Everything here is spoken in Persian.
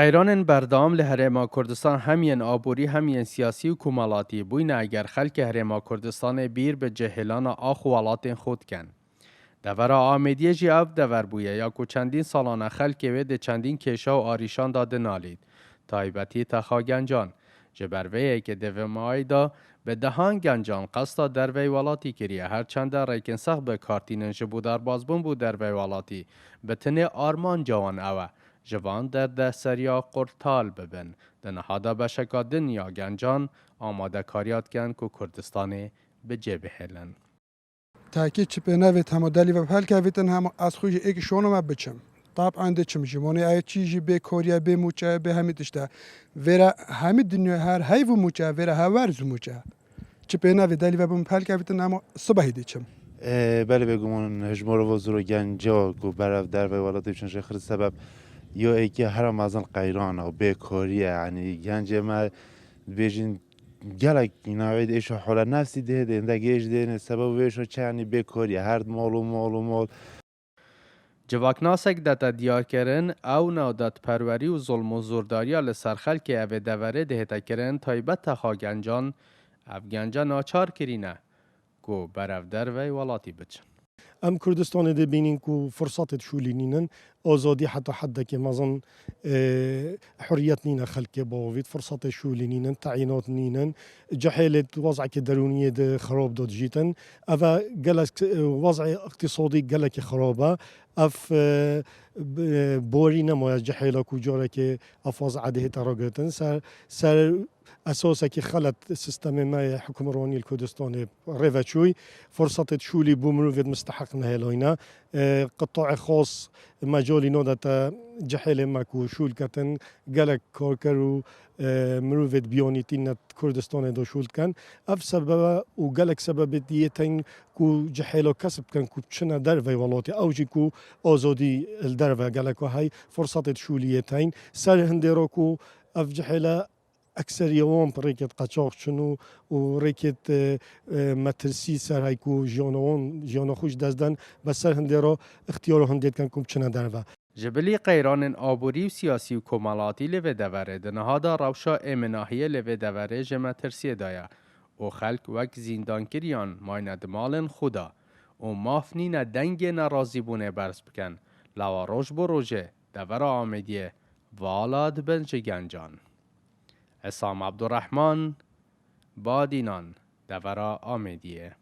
قیران بردام لهرما کردستان همین آبوری همین سیاسی و کمالاتی بوین اگر خلک هرما کردستان بیر به جهلان آخ ولات خود کن. دور آمیدی جی اف دور بویه یا کو چندین سالانه خلک و ده چندین کشا و آریشان داده نالید. تایبتی تخا گنجان. جبرویه که دوه مای دا به دهان گنجان قصدا دروی ولاتی کریه هرچند ریکن سخ به کارتینن جبو در بازبون بود دروی ولاتی به تنه آرمان جوان اوه. جوان در ده سریا قرطال ببن. ده نهادا بشکا دنیا گنجان آماده کاریات کن که کردستان به جبه هلن. تاکید چه پنوت هم دلی و پل که ویتن هم از خوی ایک شونو ما بچم. طبعا ده چم جمانی ای چیزی به کوریا به موچه به همه تشته. ورا همه دنیا هر هیو موچه ورا هورز موچه. چه پنوت دلی و بم پل که ویتن هم صبحی دیچم. بله بگومون هجمار وزرو گنجا کو برف در به ولادت چون خرد سبب یا ای که هر مازن قیران و بیکاریه یعنی گنج ما بیشین گلک نوید ایش حال نفسی ده اندگیش ده سبب ویش چنی بیکاریه هر مال جواکناسک داتا دیار کرن او نو دات پروری و ظلم و زورداریا لسرخل که او دوره دهتا کرن تایبت تخا گنجان او گنجان ناچار کرینه کو برف در وی ولاتی بچن. ام کردستان ده بینین کو فرصت شولی نینن آزادی حتی حد که مازن حریت نینن خلق باوید فرصت شولی نینن تعیینات نینن جحیلت وضع که درونیه ده خراب داد جیتن اوا گلک وضع اقتصادی گلک خرابه اف بوری نماید جحیلا کجاره که افاز عده تراغتن سر اساسا که خلط سیستم ما حکمرانی الکردستان روچوی فرصت شولی بومروفید مستحق نهلاینا قطاع خاص مجالی نودتا جحیل ماکو شول کتن گلک کارکرو مروفید بیانیتین کردستان دو شول کن اف سبب و گلک سبب دیتن کو جحیلا کسب کن کو چنا در وی ولاتی اوجی کو آزادی در و گلک و های فرصت شولیتین سر هندرو کو اف جحیلا اکثر یوم پریکت قاچاق شنو و ریکت مترسی سر هایکو جیانو خوش دزدن و سر هنده را اختیار هندید کن کم چنه دروا. جبلی قیران آبوری و سیاسی و کمالاتی لوه دوره دنهادا روشا امناهیه لوه دوره جمع ترسیه دایا و خلق وک زیندان کریان مایند مالن خدا و مافنین دنگ نرازی بونه برس بکن لوا روش بو روژه دوره آمدیه والاد بنج گنجان. اسام عبدالرحمن بادینان دورا آمیدیه